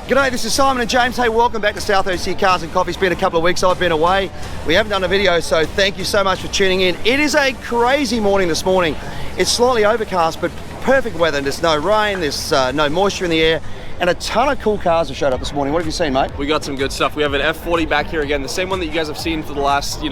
G'day, this is Simon and James. Hey, welcome back to South OC Cars and Coffee. It's been a couple of weeks I've been away. We haven't done a video, so thank you so much for tuning in. It is a crazy morning this morning. It's slightly overcast, but perfect weather. There's no rain, there's no moisture in the air, and a ton of cool cars have showed up this morning. What have you seen, mate? We got some good stuff. We have an F40 back here again, the same one that you guys have seen for the last,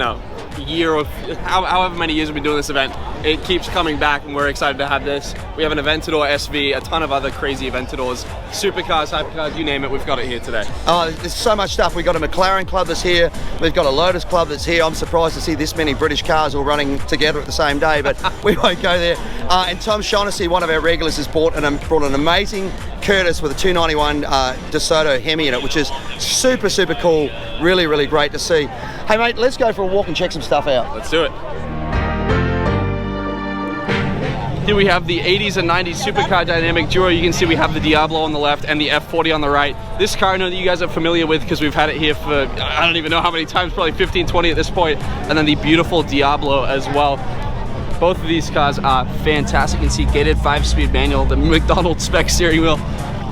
year or however many years we've been doing this event. It keeps coming back, and we're excited to have this. We have an Aventador SV, a ton of other crazy Aventadors, supercars, hypercars, you name it, we've got it here today. Oh, there's so much stuff. We've got a McLaren Club that's here, we've got a Lotus Club that's here. I'm surprised to see this many British cars all running together at the same day, but we won't go there. And Tom Shaughnessy, one of our regulars, has brought an amazing Curtis with a 291 DeSoto Hemi in it, which is super, super cool. Really, really great to see. Hey mate, let's go for a walk and check some stuff out. Let's do it. Here we have the 80s and 90s Supercar Dynamic Duo. You can see we have the Diabolo on the left and the F40 on the right. This car I know that you guys are familiar with because we've had it here for, I don't even know how many times, probably 15, 20 at this point. And then the beautiful Diabolo as well. Both of these cars are fantastic. You can see gated 5-speed manual, the McDonald's spec steering wheel.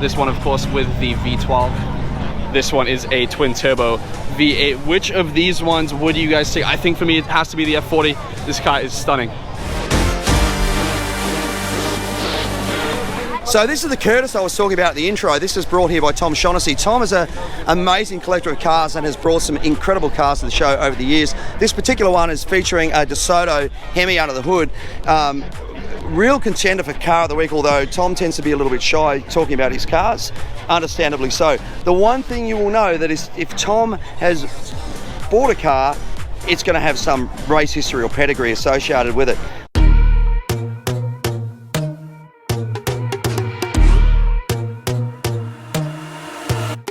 This one, of course, with the V12. This one is a twin turbo V8. Which of these ones would you guys take? I think for me it has to be the F40. This car is stunning. So this is the Curtis I was talking about in the intro. This is brought here by Tom Shaughnessy. Tom is an amazing collector of cars and has brought some incredible cars to the show over the years. This particular one is featuring a DeSoto Hemi under the hood. Real contender for car of the week, although Tom tends to be a little bit shy talking about his cars, understandably so. The one thing you will know that is if Tom has bought a car, it's going to have some race history or pedigree associated with it.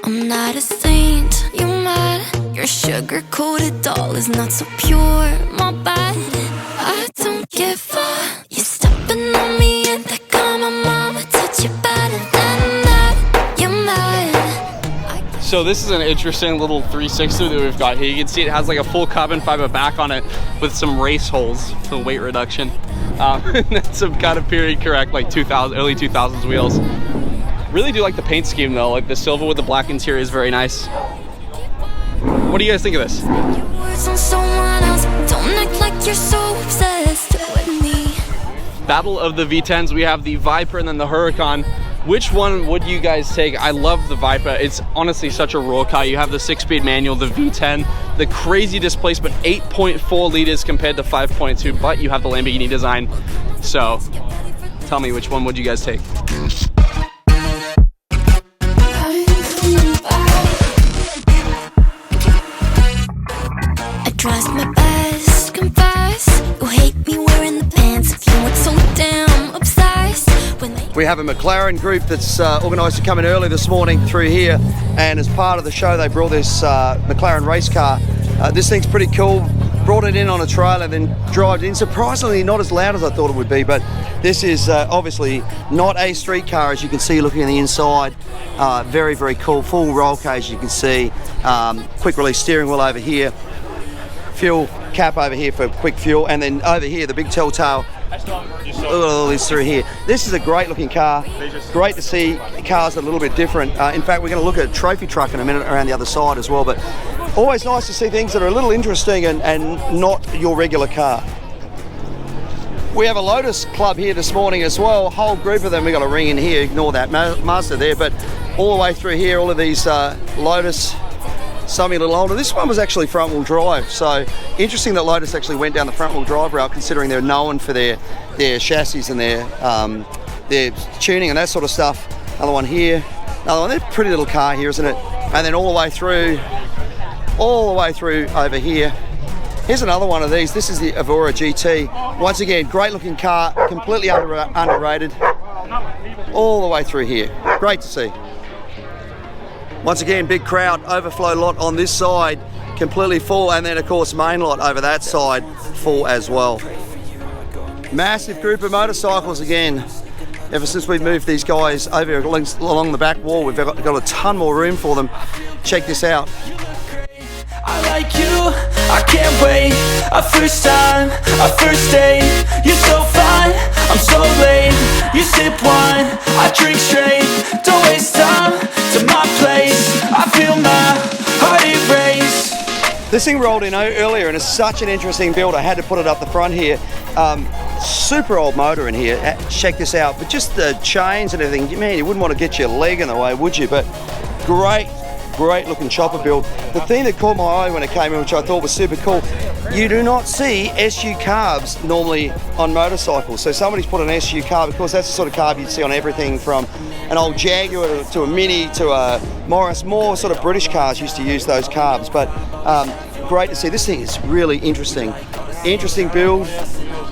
I'm not a saint, you're mad. Your sugar-coated doll is not so pure, my bad. I don't give a. You're stepping on me and that got my mama touch you better than that. You're mad. So this is an interesting little 360 that we've got here. You can see it has like a full carbon fiber back on it with some race holes for weight reduction. That's some kind of period correct, like early 2000s wheels. Really do like the paint scheme though, like the silver with the black interior is very nice. What do you guys think of this? Battle of the V10s, we have the Viper and then the Huracan. Which one would you guys take? I love the Viper. It's honestly such a raw car. You have the 6-speed manual, the V10, the crazy displacement, 8.4 liters compared to 5.2, but you have the Lamborghini design. So tell me, which one would you guys take? Tries my best, confess. You hate me wearing the pants if you weren't so damn obsessed. We have a McLaren group that's organised to come in early this morning through here, and as part of the show they brought this McLaren race car. This thing's pretty cool. Brought it in on a trailer, then drove it in. Surprisingly not as loud as I thought it would be, but this is obviously not a street car, as you can see looking on the inside. Very, very cool. Full roll cage, you can see. Quick release steering wheel over here. Fuel cap over here for quick fuel, and then over here the big telltale. Look at all this through here. This is a great looking car. Great to see cars a little bit different. In fact, we're going to look at a trophy truck in a minute around the other side as well, but always nice to see things that are a little interesting and not your regular car. We have a Lotus Club here this morning as well. A whole group of them. We've got a ring in here, ignore that Mazda there, but all the way through here, all of these Lotus. Some a little older. This one was actually front wheel drive, so interesting that Lotus actually went down the front wheel drive route, considering they're known for their chassis and their tuning and that sort of stuff. Another one here, another one. They're a pretty little car here, isn't it? And then all the way through over here. Here's another one of these. This is the Evora GT. Once again, great looking car, completely underrated. All the way through here. Great to see. Once again, big crowd, overflow lot on this side, completely full, and then of course main lot over that side, full as well. Massive group of motorcycles again. Ever since we've moved these guys over along the back wall, we've got a ton more room for them. Check this out. I like you, I can't wait. A first time, a first date. You're so fine, I'm so late. You sip wine, I drink straight. Don't waste time to my place. I feel my heart erase. This thing rolled in earlier and it's such an interesting build. I had to put it up the front here. Super old motor in here. Check this out. But just the chains and everything, man, you wouldn't want to get your leg in the way, would you? But great looking chopper build. The thing that caught my eye when it came in, which I thought was super cool, you do not see SU carbs normally on motorcycles. So somebody's put an SU carb. Of course, that's the sort of carb you'd see on everything from an old Jaguar to a Mini to a Morris. More sort of British cars used to use those carbs. But great to see. This thing is really interesting. Interesting build.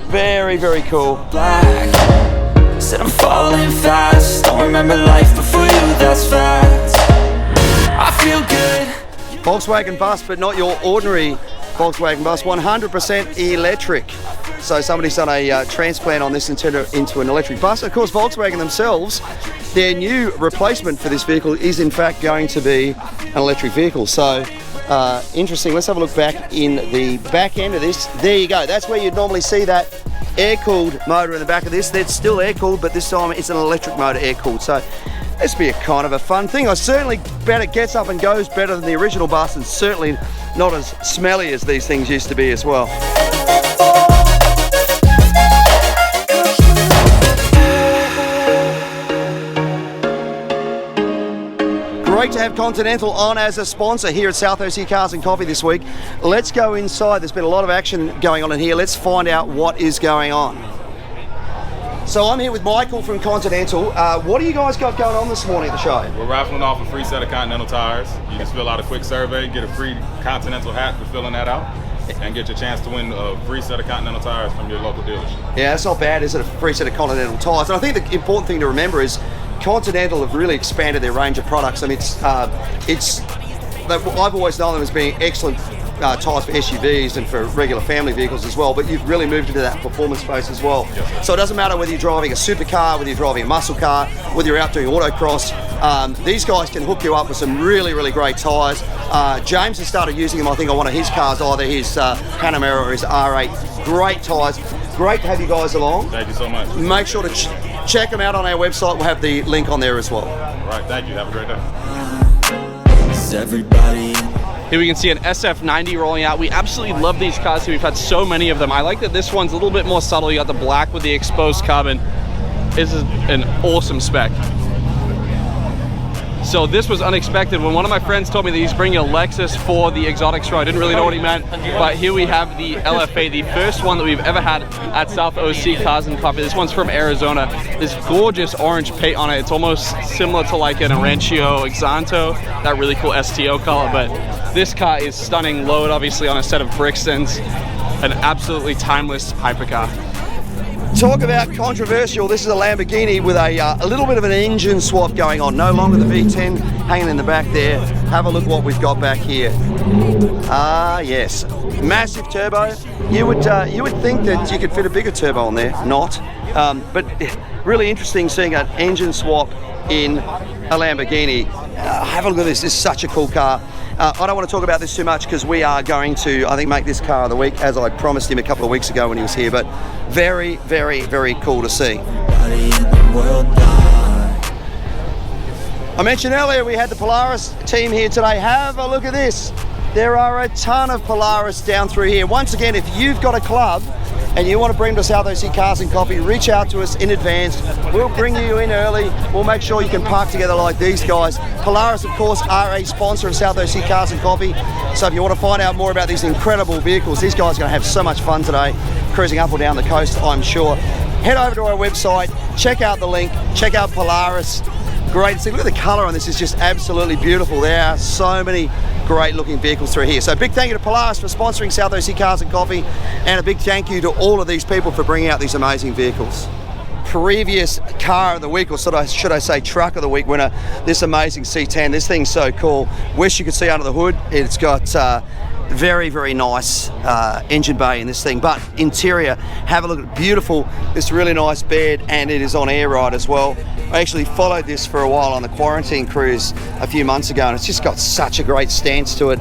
Very cool. Black. Said I'm falling fast. Don't remember life before you, that's facts. I feel good. Volkswagen Bus, but not your ordinary Volkswagen Bus, 100% electric. So somebody's done a transplant on this into an electric bus. Of course, Volkswagen themselves, their new replacement for this vehicle is in fact going to be an electric vehicle. So interesting. Let's have a look back in the back end of this. There you go. That's where you'd normally see that air-cooled motor in the back of this. That's still air-cooled, but this time it's an electric motor air-cooled. So this will be a kind of a fun thing. I certainly bet it gets up and goes better than the original bus, and certainly not as smelly as these things used to be as well. Great to have Continental on as a sponsor here at South OC Cars and Coffee this week. Let's go inside. There's been a lot of action going on in here. Let's find out what is going on. So I'm here with Michael from Continental. What do you guys got going on this morning at the show? We're raffling off a free set of Continental tires. You just fill out a quick survey, get a free Continental hat for filling that out, and get your chance to win a free set of Continental tires from your local dealership. Yeah, that's not bad, is it? A free set of Continental tires. And I think the important thing to remember is Continental have really expanded their range of products. I mean, I've always known them as being excellent tyres for SUVs and for regular family vehicles as well, but you've really moved into that performance space as well. Yes, so it doesn't matter whether you're driving a supercar, whether you're driving a muscle car, whether you're out doing autocross, these guys can hook you up with some really great tyres. James has started using them, I think, on one of his cars, either his Panamera or his R8. Great tyres. Great to have you guys along. Thank you so much. Make sure to check them out on our website. We'll have the link on there as well. All right, thank you. Have a great day. Is everybody? Here we can see an SF90 rolling out. We absolutely love these cars here. We've had so many of them. I like that this one's a little bit more subtle. You got the black with the exposed carbon. This is an awesome spec. So this was unexpected. When one of my friends told me that he's bringing a Lexus for the exotic show, I didn't really know what he meant. But here we have the LFA, the first one that we've ever had at South OC Cars and Coffee. This one's from Arizona. This gorgeous orange paint on it. It's almost similar to like an Arancio Exanto, that really cool STO color. But this car is stunning. Load obviously on a set of Brixtons. An absolutely timeless hypercar. Talk about controversial. This is a Lamborghini with a little bit of an engine swap going on. No longer the V10 hanging in the back there. Have a look what we've got back here. Yes, massive turbo. You would think that you could fit a bigger turbo on there. Not, but really interesting seeing an engine swap in a Lamborghini. Have a look at this. This is such a cool car. I don't want to talk about this too much because we are going to, I think, make this car of the week, as I promised him a couple of weeks ago when he was here. But very cool to see. I mentioned earlier we had the Polaris team here today. Have a look at this. There are a ton of Polaris down through here. Once again, if you've got a club and you want to bring them to South OC Cars and Coffee, reach out to us in advance. We'll bring you in early. We'll make sure you can park together like these guys. Polaris, of course, are a sponsor of South OC Cars and Coffee. So if you want to find out more about these incredible vehicles, these guys are going to have so much fun today, cruising up or down the coast, I'm sure. Head over to our website, check out the link, check out Polaris. Great to see. Look at the colour on this. It's just absolutely beautiful. There are so many great looking vehicles through here. So big thank you to Polaris for sponsoring South OC Cars and Coffee, and a big thank you to all of these people for bringing out these amazing vehicles. Previous car of the week, or should I say truck of the week winner, this amazing C10. This thing's so cool. Wish you could see under the hood. It's got very nice engine bay in this thing, but interior, have a look at beautiful, this really nice bed, and it is on air ride as well. I actually followed this for a while on the quarantine cruise a few months ago, and it's just got such a great stance to it.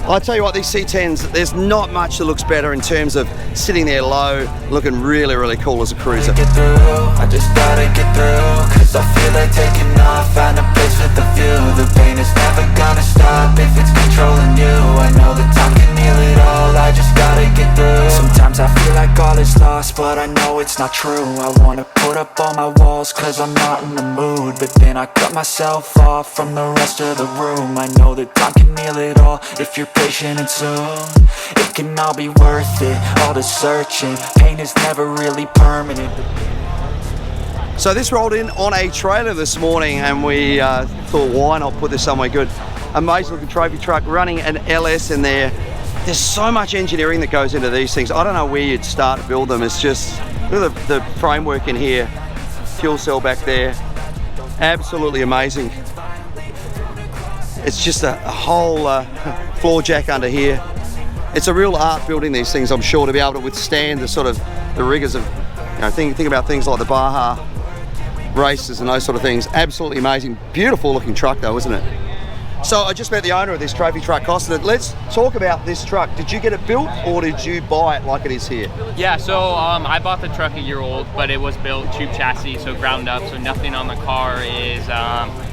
I'll tell you what, these C10s, there's not much that looks better in terms of sitting there low, looking really, really cool as a cruiser. Get through, I just gotta get through, cause I feel like taking off, find a place with a view. The pain is never gonna stop if it's controlling you. I know that time can heal it all, I just gotta get through. Sometimes I feel like all is lost, but I know it's not true. I wanna put up all my walls cause I'm not in the mood, but then I cut myself off from the rest of the room. I know that time can heal it all if you're patient, and soon it can all be worth it. All the searching, pain is never really permanent. So this rolled in on a trailer this morning, and we thought, why not put this somewhere good? Amazing looking trophy truck running an LS in there. There's so much engineering that goes into these things. I don't know where you'd start to build them. It's just, look at the framework in here, fuel cell back there, absolutely amazing. It's just a whole floor jack under here. It's a real art building these things, I'm sure, to be able to withstand the sort of the rigors of, you know, think about things like the Baja races and those sort of things. Absolutely amazing, beautiful looking truck though, isn't it? So I just met the owner of this trophy truck, Costin. Let's talk about this truck. Did you get it built or did you buy it like it is here? Yeah, so I bought the truck a year old, but it was built tube chassis, so ground up, so nothing on the car is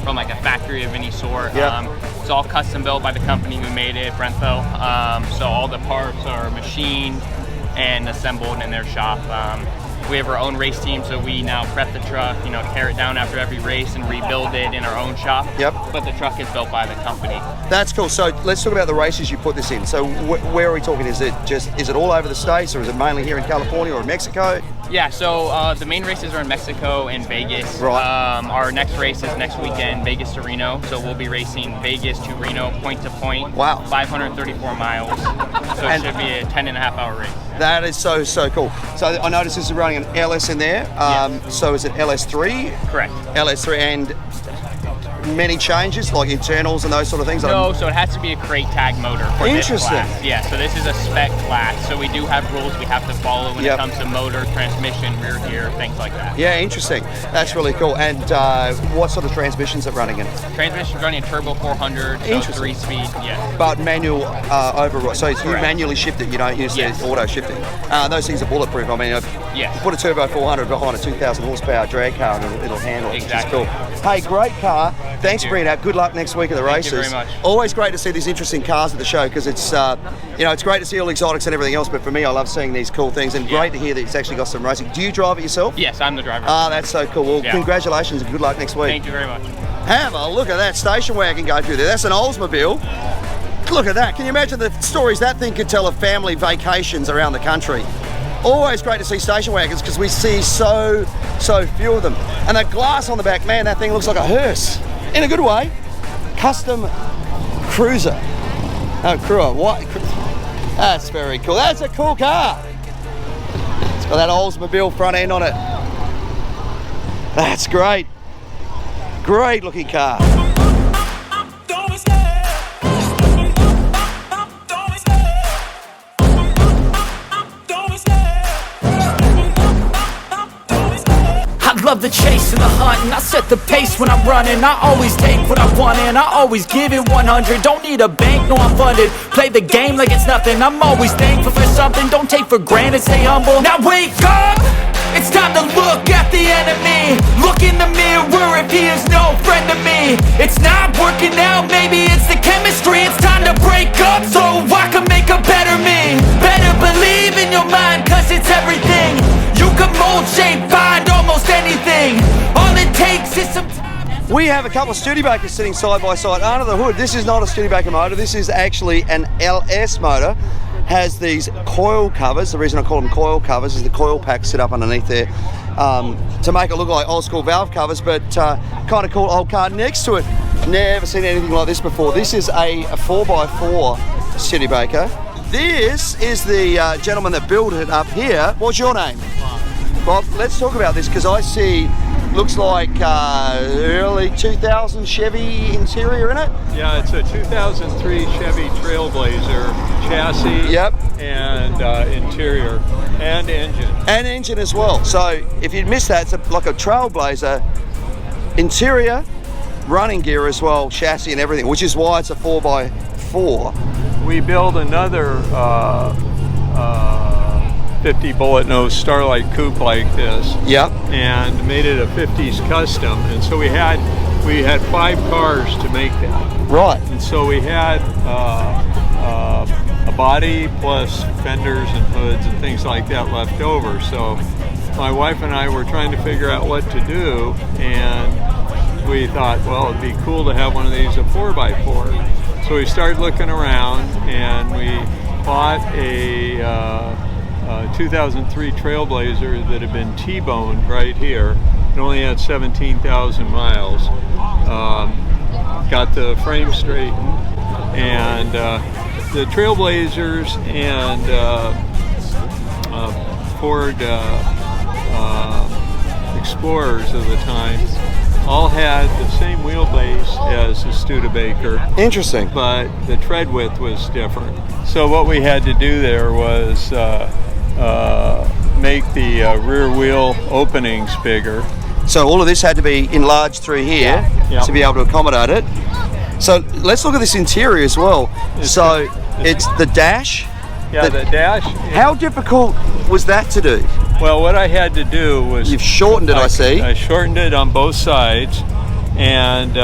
from like a factory of any sort. Yep. It's all custom built by the company who made it, Brentho. So all the parts are machined and assembled in their shop. We have our own race team, so we now prep the truck, you know, tear it down after every race and rebuild it in our own shop. Yep. But the truck is built by the company. That's cool. So let's talk about the races you put this in. So where are we talking? Is it all over the States, or is it mainly here in California or Mexico? Yeah, so the main races are in Mexico and Vegas. Right. Our next race is next weekend, Vegas to Reno. So we'll be racing Vegas to Reno, point to point. Wow. 534 miles. So it should be a 10.5-hour race. That is so cool. So I noticed this is running an LS in there. Yes. So is it LS3? Correct. LS3 and many changes like internals and those sort of things? No, so it has to be a crate tag motor for this class. Yeah, so this is a spec class. So we do have rules we have to follow when it comes to motor, transmission, rear gear, things like that. Yeah, interesting. That's really cool. And what sort of transmissions are running in it? Transmission's running a turbo 400, so 3-speed, yeah. But manual override. So you manually shift it, you don't use the auto shifting. Those things are bulletproof. I mean, you put a turbo 400 behind a 2,000 horsepower drag car and it'll handle it. Exactly. Which is cool. Hey, great car. Thanks for bringing it out. Good luck next week at the races. Thank you very much. Always great to see these interesting cars at the show because it's, you know, it's great to see all the exotics and everything else. But for me, I love seeing these cool things and great to hear that it's actually got some racing. Do you drive it yourself? Yes, I'm the driver. That's so cool. Well, congratulations and good luck next week. Thank you very much. Have a look at that station wagon go through there. That's an Oldsmobile. Look at that. Can you imagine the stories that thing could tell of family vacations around the country? Always great to see station wagons because we see so few of them. And that glass on the back, man, that thing looks like a hearse. In a good way. Custom cruiser. Oh, crew. What? That's very cool. That's a cool car. It's got that Oldsmobile front end on it. That's great. Great looking car. I love the chase and the hunt, and I set the pace when I'm running. I always take what I want and I always give it 100. Don't need a bank, no I'm funded. Play the game like it's nothing. I'm always thankful for something. Don't take for granted, stay humble. Now wake up! It's time to look at the enemy. Look in the mirror if he is no friend to me. It's not working out, maybe it's the chemistry. It's time to break up so I can make a better me. Better believe in your mind, cause it's everything. You can mold, shape, find almost anything. All it takes is some time. We have a couple of Studebakers sitting side by side under the hood. This is not a Studebaker motor, this is actually an LS motor. Has these coil covers. The reason I call them coil covers is the coil pack sit up underneath there to make it look like old school valve covers, but kind of cool old car next to it. Never seen anything like this before. This is a 4x4 Studebaker. This is the gentleman that built it up here. What's your name? Bob. Let's talk about this because I see looks like early 2000 Chevy interior in it. Yeah, it's a 2003 Chevy Trailblazer chassis and interior and engine. And engine as well. So if you'd missed that, it's like a Trailblazer interior, running gear as well, chassis and everything, which is why it's a 4x4. we built another 50 bullet nose Starlight coupe like this. Yep. And made it a 50s custom. And so we had 5 cars to make that. Right. And so we had a body plus fenders and hoods and things like that left over. So my wife and I were trying to figure out what to do, and we thought, well, it'd be cool to have one of these a 4x4. So we started looking around, and we bought a 2003 Trailblazer that had been T-boned right here. It only had 17,000 miles. Got the frame straightened, and the Trailblazers and Ford Explorers of the time all had the same wheelbase as the Studebaker. Interesting. But the tread width was different. So what we had to do there was make the rear wheel openings bigger. So all of this had to be enlarged through here to be able to accommodate it. So let's look at this interior as well. It's the dash. Yeah, the dash. How difficult was that to do? Well, what I had to do was... You've shortened it, I see. I shortened it on both sides and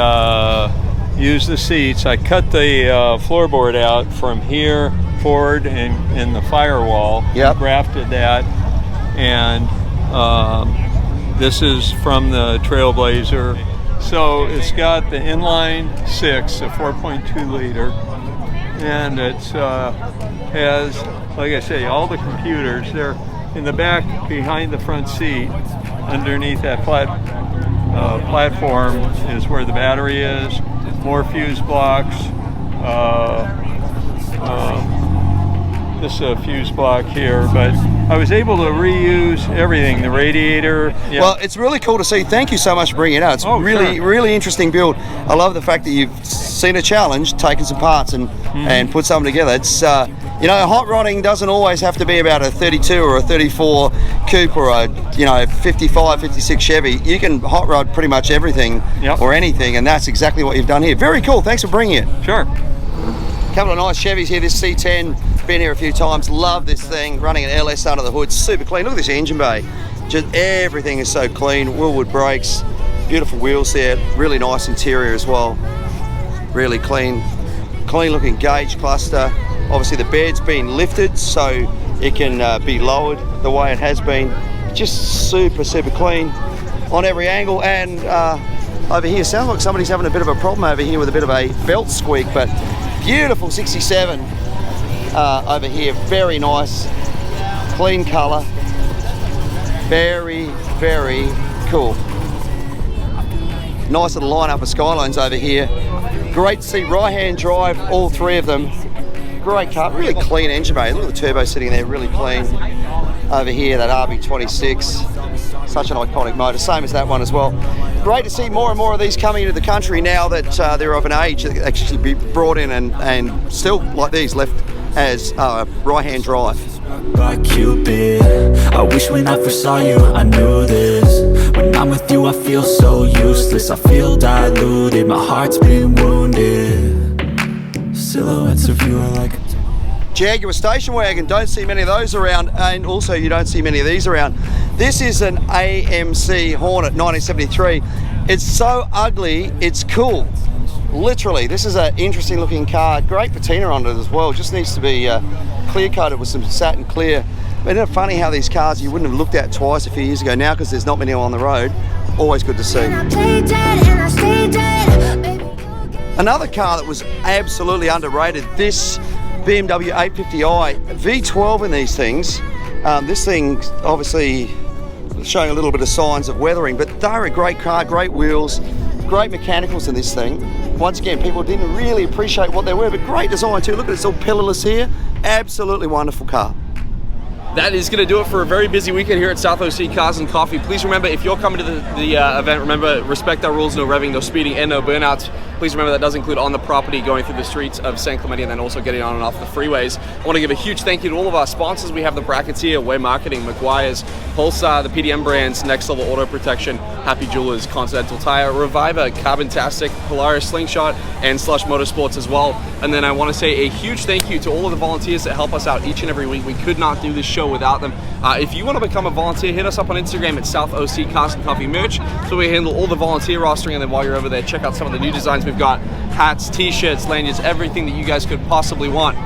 used the seats. I cut the floorboard out from here forward in the firewall. Yep. Grafted that. And this is from the Trailblazer. So it's got the inline 6, a 4.2 liter. And it has, like I say, all the computers. They're in the back behind the front seat. Underneath that platform is where the battery is. More fuse blocks. This is a fuse block here, but I was able to reuse everything. The radiator. Yeah. Well, it's really cool to see. Thank you so much for bringing it out. It's really interesting build. I love the fact that you've seen a challenge, taken some parts and put something together. It's you know, hot rodding doesn't always have to be about a 32 or a 34 coupe or a 55, 56 Chevy. You can hot rod pretty much everything or anything, and that's exactly what you've done here. Very cool. Thanks for bringing it. Sure. Couple of nice Chevys here. This C10, been here a few times. Love this thing. Running an LS under the hood, super clean. Look at this engine bay. Just everything is so clean. Willwood brakes, beautiful wheels there. Really nice interior as well. Really clean looking gauge cluster. Obviously the bed's been lifted so it can be lowered the way it has been. Just super clean on every angle. And over here, sounds like somebody's having a bit of a problem over here with a bit of a belt squeak, but beautiful 67 over here. Very nice, clean color. Very cool. Nice little lineup of Skylines over here. Great to see right-hand drive, all 3 of them. Great car, really clean engine bay. Look at the turbo sitting there, really clean. Over here, that RB26, such an iconic motor, same as that one as well. Great to see more and more of these coming into the country now that they're of an age that actually be brought in and still, like these, left as right-hand drive. By Cupid, I wish when I first saw you I knew this. When I'm with you I feel so useless, I feel diluted, my heart's been wounded. Silhouettes of you are like a Jaguar station wagon, don't see many of those around, and also you don't see many of these around. This is an AMC Horn 1973. It's so ugly, it's cool. Literally, this is an interesting looking car. Great patina on it as well. Just needs to be clear coated with some satin clear. But isn't it funny how these cars you wouldn't have looked at twice a few years ago now because there's not many on the road. Always good to see. Another car that was absolutely underrated, this BMW 850i, V12 in these things. This thing obviously showing a little bit of signs of weathering, but they're a great car, great wheels, great mechanicals in this thing. Once again, people didn't really appreciate what they were, but great design too. Look at it, it's all pillarless here. Absolutely wonderful car. that is going to do it for a very busy weekend here at South OC Cars and Coffee. Please remember, if you're coming to the event, remember, respect our rules, no revving, no speeding, and no burnouts. Please remember that does include on the property, going through the streets of San Clemente, and then also getting on and off the freeways. I want to give a huge thank you to all of our sponsors. We have the brackets here: Way Marketing, McGuire's, Pulsar, the PDM brands, Next Level Auto Protection, Happy Jewelers, Continental Tire, Reviver, Carbon-tastic, Polaris, Slingshot, and Slush Motorsports as well. And then I want to say a huge thank you to all of the volunteers that help us out each and every week. We could not do this show without them. If you want to become a volunteer, hit us up on Instagram at South OC Cars and Coffee Merch. So we handle all the volunteer rostering, and then while you're over there, check out some of the new designs we've got: hats, t-shirts, lanyards, everything that you guys could possibly want.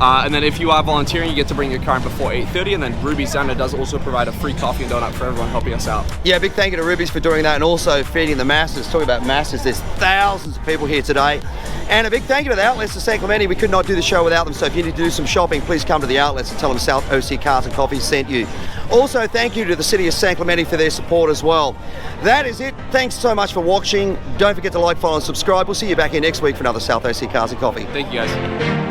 And then if you are volunteering, you get to bring your car in before 8:30, and then Ruby Santa does also provide a free coffee and donut for everyone helping us out. Yeah, big thank you to Ruby's for doing that, and also feeding the masses. Talking about masses, there's thousands of people here today. And a big thank you to the outlets of San Clemente. We could not do the show without them, so if you need to do some shopping, please come to the outlets and tell them South OC Cars and Coffee sent you. Also, thank you to the City of San Clemente for their support as well. That is it. Thanks so much for watching. Don't forget to like, follow, and subscribe. We'll see you back here next week for another South OC Cars and Coffee. Thank you, guys.